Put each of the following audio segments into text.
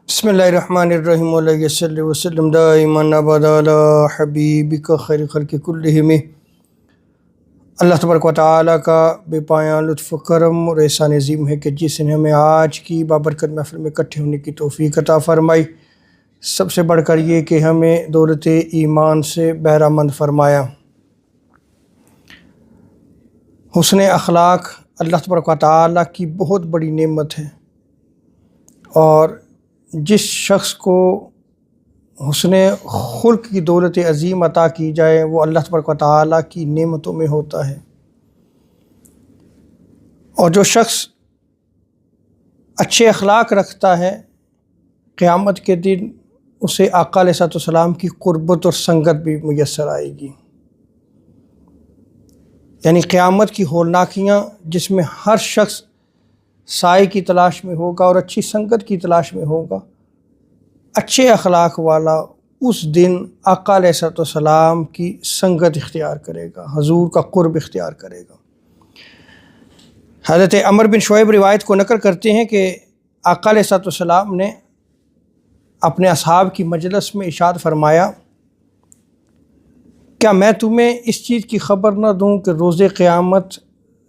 بسم اللہ الرحمن الرحیم علیہ صلی وسلم دائما ابدا علی حبیبک خیر خلق کلہم۔ اللہ تبارک و تعالیٰ کا بے پایاں لطف و کرم اور احسان عظیم ہے کہ جس نے ہمیں آج کی بابرکت محفل میں اکٹھے ہونے کی توفیق عطا فرمائی، سب سے بڑھ کر یہ کہ ہمیں دولت ایمان سے بہرہ مند فرمایا۔ حسن اخلاق اللہ تبارک و تعالیٰ کی بہت بڑی نعمت ہے، اور جس شخص کو حسن خلق کی دولت عظیم عطا کی جائے وہ اللہ تبارک و تعالیٰ کی نعمتوں میں ہوتا ہے۔ اور جو شخص اچھے اخلاق رکھتا ہے، قیامت کے دن اسے آقا علیہ السلام کی قربت اور سنگت بھی میسر آئے گی۔ یعنی قیامت کی ہولناکیاں جس میں ہر شخص سائے کی تلاش میں ہوگا اور اچھی سنگت کی تلاش میں ہوگا، اچھے اخلاق والا اس دن آقا علیہ السلام کی سنگت اختیار کرے گا، حضور کا قرب اختیار کرے گا۔ حضرت عمر بن شعیب روایت کو نقل کرتے ہیں کہ آقا علیہ السلام نے اپنے اصحاب کی مجلس میں ارشاد فرمایا، کیا میں تمہیں اس چیز کی خبر نہ دوں کہ روز قیامت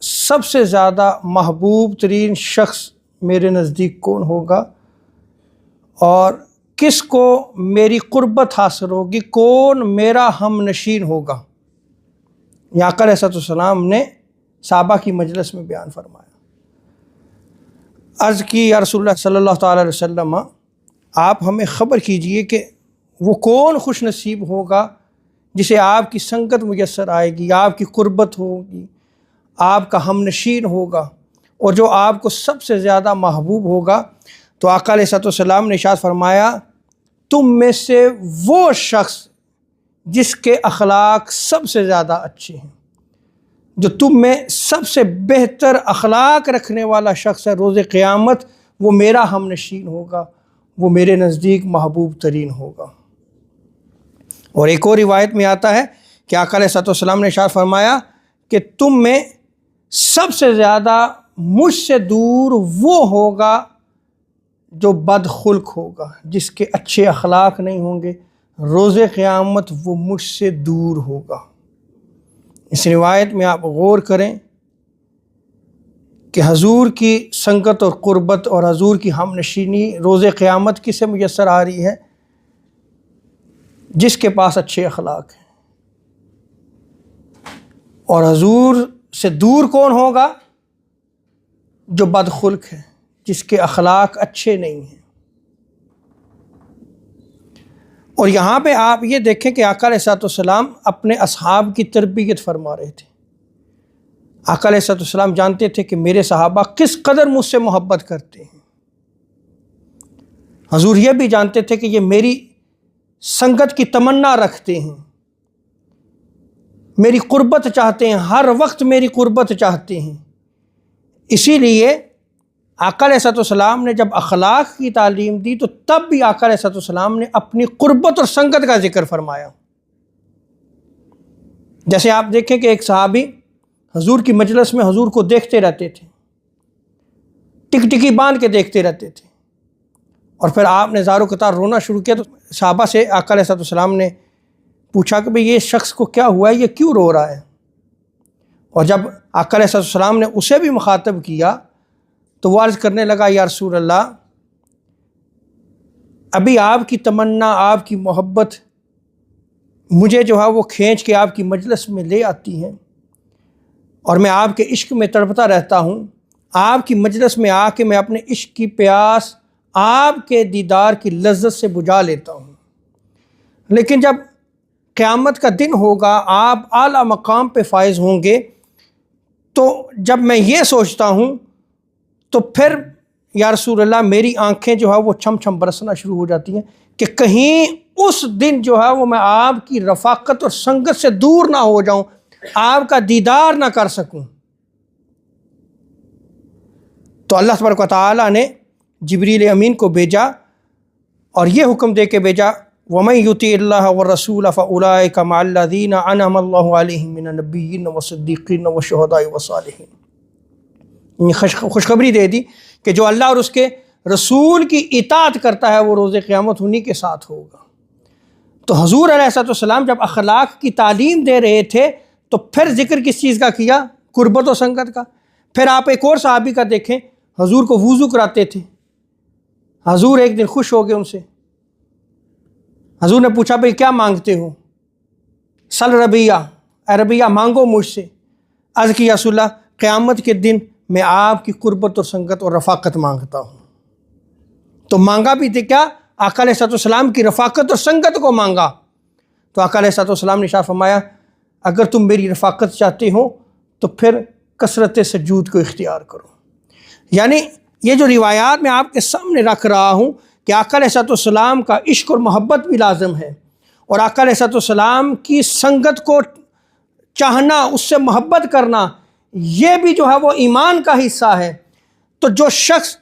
سب سے زیادہ محبوب ترین شخص میرے نزدیک کون ہوگا، اور کس کو میری قربت حاصل ہوگی، کون میرا ہم نشین ہوگا۔ یہ آقا علیہ السلام نے صحابہ کی مجلس میں بیان فرمایا۔ عرض کی یا رسول اللہ صلی اللہ تعالیٰ علیہ وسلم، آپ ہمیں خبر کیجئے کہ وہ کون خوش نصیب ہوگا جسے آپ کی سنگت میسر آئے گی، آپ کی قربت ہوگی، آپ کا ہم نشین ہوگا، اور جو آپ کو سب سے زیادہ محبوب ہوگا۔ تو آقا علیہ السلام نے ارشاد فرمایا، تم میں سے وہ شخص جس کے اخلاق سب سے زیادہ اچھے ہیں، جو تم میں سب سے بہتر اخلاق رکھنے والا شخص ہے، روز قیامت وہ میرا ہم نشین ہوگا، وہ میرے نزدیک محبوب ترین ہوگا۔ اور ایک اور روایت میں آتا ہے کہ آقا علیہ السلام نے ارشاد فرمایا کہ تم میں سب سے زیادہ مجھ سے دور وہ ہوگا جو بد خلق ہوگا، جس کے اچھے اخلاق نہیں ہوں گے، روز قیامت وہ مجھ سے دور ہوگا۔ اس روایت میں آپ غور کریں کہ حضور کی سنگت اور قربت اور حضور کی ہم نشینی روز قیامت کسے میسر آ رہی ہے؟ جس کے پاس اچھے اخلاق ہیں۔ اور حضور سے دور کون ہوگا؟ جو بد خلق ہے، جس کے اخلاق اچھے نہیں ہیں۔ اور یہاں پہ آپ یہ دیکھیں کہ آقا علیہ السلام اپنے اصحاب کی تربیت فرما رہے تھے۔ آقا علیہ السلام جانتے تھے کہ میرے صحابہ کس قدر مجھ سے محبت کرتے ہیں۔ حضور یہ بھی جانتے تھے کہ یہ میری سنگت کی تمنا رکھتے ہیں، میری قربت چاہتے ہیں، ہر وقت میری قربت چاہتے ہیں۔ اسی لیے آقا علیہ السلام نے جب اخلاق کی تعلیم دی تو تب بھی آقا علیہ السلام نے اپنی قربت اور سنگت کا ذکر فرمایا۔ جیسے آپ دیکھیں کہ ایک صحابی حضور کی مجلس میں حضور کو دیکھتے رہتے تھے، ٹک ٹکی باندھ کے دیکھتے رہتے تھے، اور پھر آپ نے زار و قطار رونا شروع کیا تو صحابہ سے آقا علیہ السلام نے پوچھا کہ بھئی یہ شخص کو کیا ہوا ہے، یہ کیوں رو رہا ہے؟ اور جب آقا علیہ السلام نے اسے بھی مخاطب کیا تو وہ عرض کرنے لگا، یا رسول اللہ، ابھی آپ کی تمنا، آپ کی محبت مجھے جو ہے وہ کھینچ کے آپ کی مجلس میں لے آتی ہے، اور میں آپ کے عشق میں تڑپتا رہتا ہوں۔ آپ کی مجلس میں آ کے میں اپنے عشق کی پیاس آپ کے دیدار کی لذت سے بجھا لیتا ہوں، لیکن جب قیامت کا دن ہوگا، آپ اعلیٰ مقام پہ فائز ہوں گے، تو جب میں یہ سوچتا ہوں تو پھر یا رسول اللہ میری آنکھیں جو ہے وہ چھم چھم برسنا شروع ہو جاتی ہیں کہ کہیں اس دن جو ہے وہ میں آپ کی رفاقت اور سنگت سے دور نہ ہو جاؤں، آپ کا دیدار نہ کر سکوں۔ تو اللہ تبارک و تعالیٰ نے جبریل امین کو بھیجا اور یہ حکم دے کے بھیجا، وَمَن يُطِعِ اللَّهَ وَالرَّسُولَ فَأُولَٰئِكَ مَعَ الَّذِينَ أَنْعَمَ اللَّهُ عَلَيْهِم مِّنَ النَّبِيِّينَ وَالصِّدِّيقِينَ وَالشُّهَدَاءِ وَالصَّالِحِينَ۔ خوشخبری دے دی کہ جو اللہ اور اس کے رسول کی اطاعت کرتا ہے وہ روز قیامت انہی کے ساتھ ہوگا۔ تو حضور علیہ السلام جب اخلاق کی تعلیم دے رہے تھے تو پھر ذکر کس چیز کا کیا؟ قربت و سنگت کا۔ پھر آپ ایک اور صحابی کا دیکھیں، حضور کو وضو کراتے تھے، حضور ایک دن خوش ہو گئے ان سے، حضور نے پوچھا بھئی کیا مانگتے ہو؟ سل ربیہ، اے ربیہ مانگو مجھ سے۔ عرض کی یا رسول اللہ قیامت کے دن میں آپ کی قربت اور سنگت اور رفاقت مانگتا ہوں۔ تو مانگا بھی تھے کیا؟ آقا علیہ السلام کی رفاقت اور سنگت کو مانگا۔ تو آقا علیہ السلام نے ارشاد فرمایا اگر تم میری رفاقت چاہتے ہو تو پھر کثرت سجود کو اختیار کرو۔ یعنی یہ جو روایات میں آپ کے سامنے رکھ رہا ہوں کہ آقا علیہ السلام کا عشق اور محبت بھی لازم ہے، اور آقا علیہ السلام کی سنگت کو چاہنا، اس سے محبت کرنا، یہ بھی جو ہے وہ ایمان کا حصہ ہے۔ تو جو شخص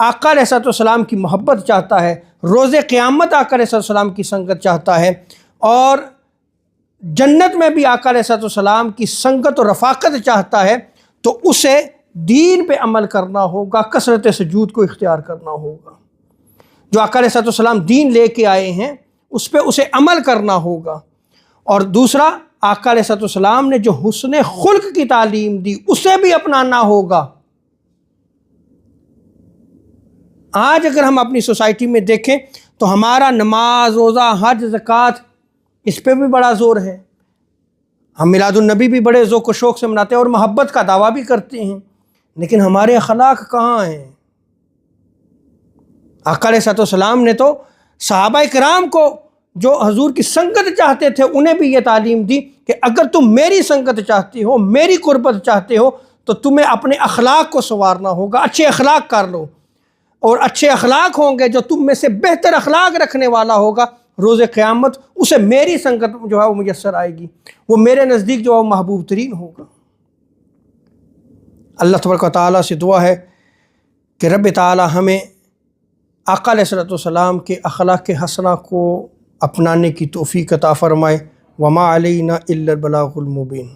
آقا علیہ السلام کی محبت چاہتا ہے، روز قیامت آقا علیہ السلام کی سنگت چاہتا ہے، اور جنت میں بھی آقا علیہ السلام کی سنگت اور رفاقت چاہتا ہے، تو اسے دین پہ عمل کرنا ہوگا، کثرت سجود کو اختیار کرنا ہوگا۔ جو آقا علیہ السلام دین لے کے آئے ہیں اس پہ اسے عمل کرنا ہوگا۔ اور دوسرا، آقا علیہ السلام نے جو حسن خلق کی تعلیم دی اسے بھی اپنانا ہوگا۔ آج اگر ہم اپنی سوسائٹی میں دیکھیں تو ہمارا نماز، روزہ، حج، زکوٰۃ اس پہ بھی بڑا زور ہے، ہم میلاد النبی بھی بڑے ذوق و شوق سے مناتے ہیں اور محبت کا دعویٰ بھی کرتے ہیں، لیکن ہمارے اخلاق کہاں ہیں؟ آقا علیہ السلام نے تو صحابہ کرام کو جو حضور کی سنگت چاہتے تھے انہیں بھی یہ تعلیم دی کہ اگر تم میری سنگت چاہتے ہو، میری قربت چاہتے ہو، تو تمہیں اپنے اخلاق کو سنوارنا ہوگا، اچھے اخلاق کر لو، اور اچھے اخلاق ہوں گے جو تم میں سے بہتر اخلاق رکھنے والا ہوگا، روز قیامت اسے میری سنگت جو ہے وہ میسر آئے گی، وہ میرے نزدیک جو ہے وہ محبوب ترین ہوگا۔ اللہ تبارک و تعالیٰ سے دعا ہے کہ رب تعالیٰ ہمیں آقا علیہ السلام کے اخلاق حسنہ کو اپنانے کی توفیق عطا فرمائے۔ وما علینا الا البلاغ المبین۔